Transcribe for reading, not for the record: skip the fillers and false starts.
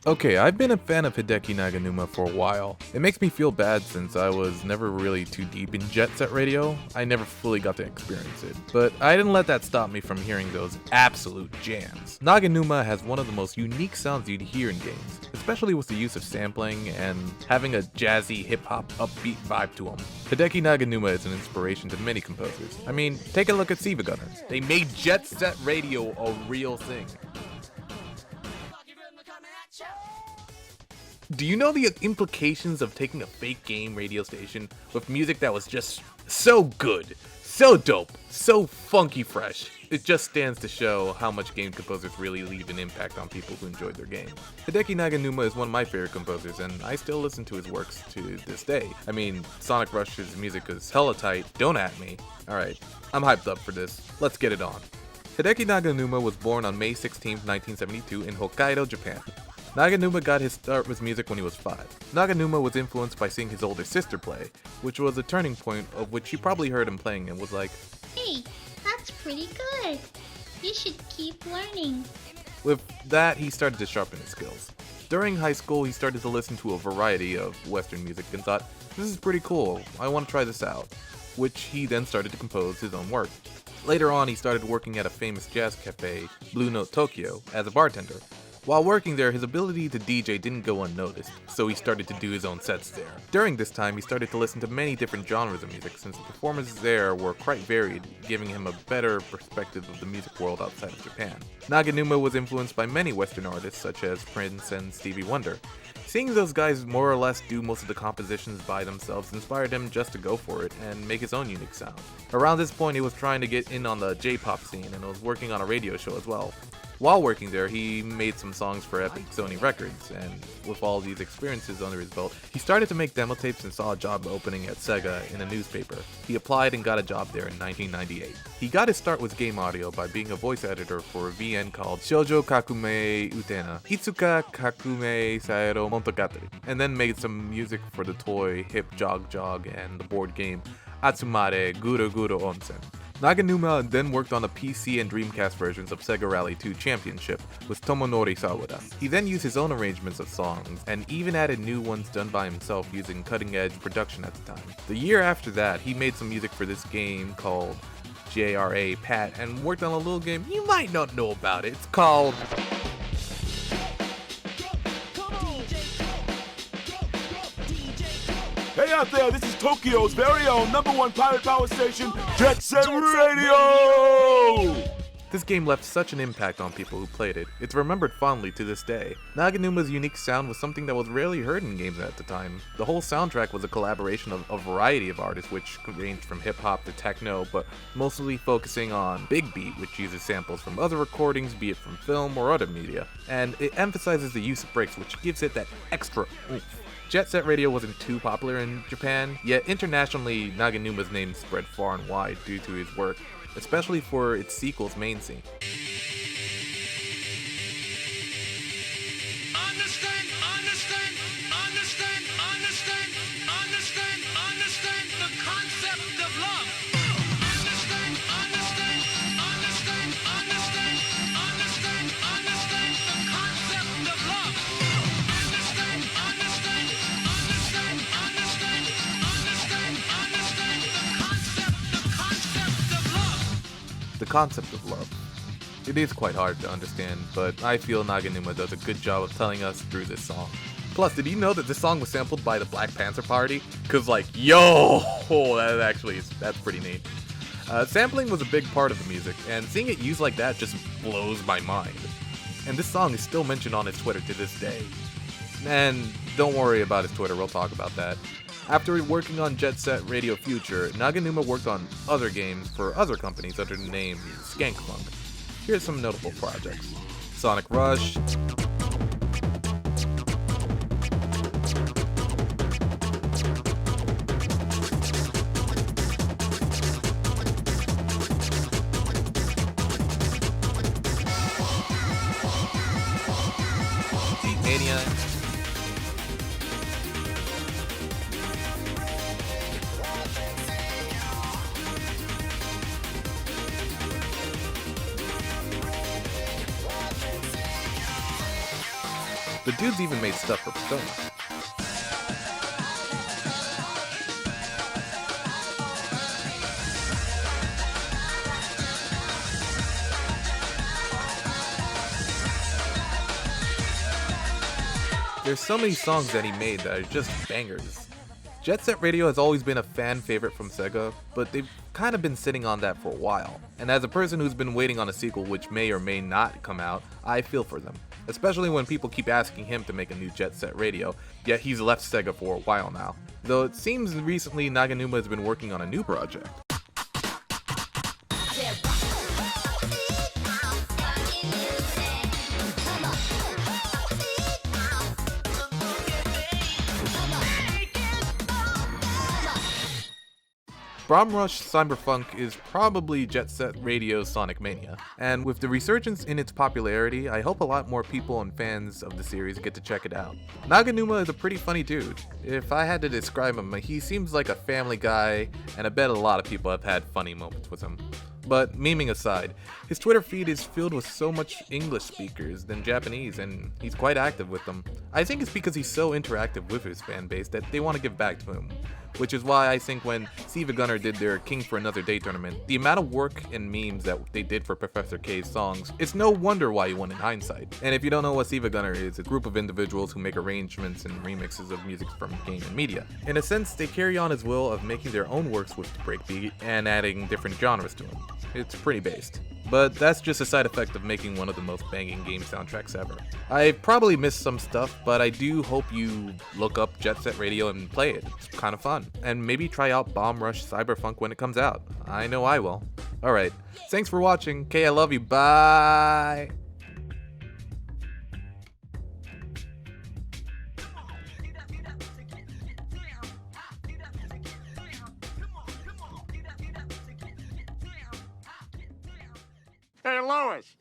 Okay, I've been a fan of Hideki Naganuma for a while. It makes me feel bad since I was never really too deep in Jet Set Radio. I never fully got to experience it. But I didn't let that stop me from hearing those absolute jams. Naganuma has one of the most unique sounds you'd hear in games, especially with the use of sampling and having a jazzy hip-hop upbeat vibe to him. Hideki Naganuma is an inspiration to many composers. I mean, take a look at Siva Gunners. They made Jet Set Radio a real thing. Do you know the implications of taking a fake game radio station with music that was just so good, so dope, so funky fresh? It just stands to show how much game composers really leave an impact on people who enjoyed their game. Hideki Naganuma is one of my favorite composers, and I still listen to his works to this day. I mean, Sonic Rush's music is hella tight, don't at me. Alright, I'm hyped up for this. Let's get it on. Hideki Naganuma was born on May 16, 1972 in Hokkaido, Japan. Naganuma got his start with music when he was 5. Naganuma was influenced by seeing his older sister play, which was a turning point of which he probably heard him playing and was like, "Hey, that's pretty good. You should keep learning." With that, he started to sharpen his skills. During high school, he started to listen to a variety of Western music and thought, "This is pretty cool, I want to try this out," which he then started to compose his own work. Later on, he started working at a famous jazz cafe, Blue Note Tokyo, as a bartender. While working there, his ability to DJ didn't go unnoticed, so he started to do his own sets there. During this time, he started to listen to many different genres of music since the performances there were quite varied, giving him a better perspective of the music world outside of Japan. Naganuma was influenced by many Western artists such as Prince and Stevie Wonder. Seeing those guys more or less do most of the compositions by themselves inspired him just to go for it and make his own unique sound. Around this point, he was trying to get in on the J-pop scene and was working on a radio show as well. While working there, he made some songs for Epic Sony Records, and with all these experiences under his belt, he started to make demo tapes and saw a job opening at Sega in a newspaper. He applied and got a job there in 1998. He got his start with game audio by being a voice editor for a VN called Shoujo Kakumei Utena, Itsuka Kakumei Sareru Monogatari, and then made some music for the toy Hip Jog Jog and the board game Atsumare Guru Guru Onsen. Naganuma then worked on the PC and Dreamcast versions of Sega Rally 2 Championship with Tomonori Sawada. He then used his own arrangements of songs, and even added new ones done by himself using cutting-edge production at the time. The year after that, he made some music for this game called JRA Pat, and worked on a little game you might not know about it. It's called Hey out there, this is Tokyo's very own #1 pirate power station, Jet Set Radio! This game left such an impact on people who played it. It's remembered fondly to this day. Naganuma's unique sound was something that was rarely heard in games at the time. The whole soundtrack was a collaboration of a variety of artists, which ranged from hip-hop to techno, but mostly focusing on Big Beat, which uses samples from other recordings, be it from film or other media. And it emphasizes the use of breaks, which gives it that extra oomph. Jet Set Radio wasn't too popular in Japan, yet internationally Naganuma's name spread far and wide due to his work, especially for its sequel's main scene. Understand the concept of love. The concept of love. It is quite hard to understand, but I feel Naganuma does a good job of telling us through this song. Plus, did you know that this song was sampled by the Black Panther Party? Cause like, yo, that's pretty neat. Sampling was a big part of the music, and seeing it used like that just blows my mind. And this song is still mentioned on his Twitter to this day. And don't worry about his Twitter, we'll talk about that. After working on Jet Set Radio Future, Naganuma worked on other games for other companies under the name Skankfunk. Here's some notable projects: Sonic Rush, Mania, The dude's even made stuff for Persona. There's so many songs that he made that are just bangers. Jet Set Radio has always been a fan favorite from Sega, but they've kind of been sitting on that for a while. And as a person who's been waiting on a sequel which may or may not come out, I feel for them. Especially when people keep asking him to make a new Jet Set Radio, yet he's left Sega for a while now. Though it seems recently Naganuma has been working on a new project. Bomb Rush Cyberpunk is probably Jet Set Radio's Sonic Mania, and with the resurgence in its popularity, I hope a lot more people and fans of the series get to check it out. Naganuma is a pretty funny dude. If I had to describe him, he seems like a family guy, and I bet a lot of people have had funny moments with him. But memeing aside, his Twitter feed is filled with so much English speakers than Japanese, and he's quite active with them. I think it's because he's so interactive with his fan base that they want to give back to him. Which is why I think when Siva Gunner did their King for Another Day tournament, the amount of work and memes that they did for Professor K's songs, it's no wonder why he won in hindsight. And if you don't know what Siva Gunner is, it's a group of individuals who make arrangements and remixes of music from game and media. In a sense, they carry on his will of making their own works with breakbeat and adding different genres to them. It's pretty based. But that's just a side effect of making one of the most banging game soundtracks ever. I probably missed some stuff, but I do hope you look up Jet Set Radio and play it. It's kind of fun. And maybe try out Bomb Rush Cyberpunk when it comes out. I know I will. Alright, thanks for watching. K, I love you. Bye! Hey, Lois,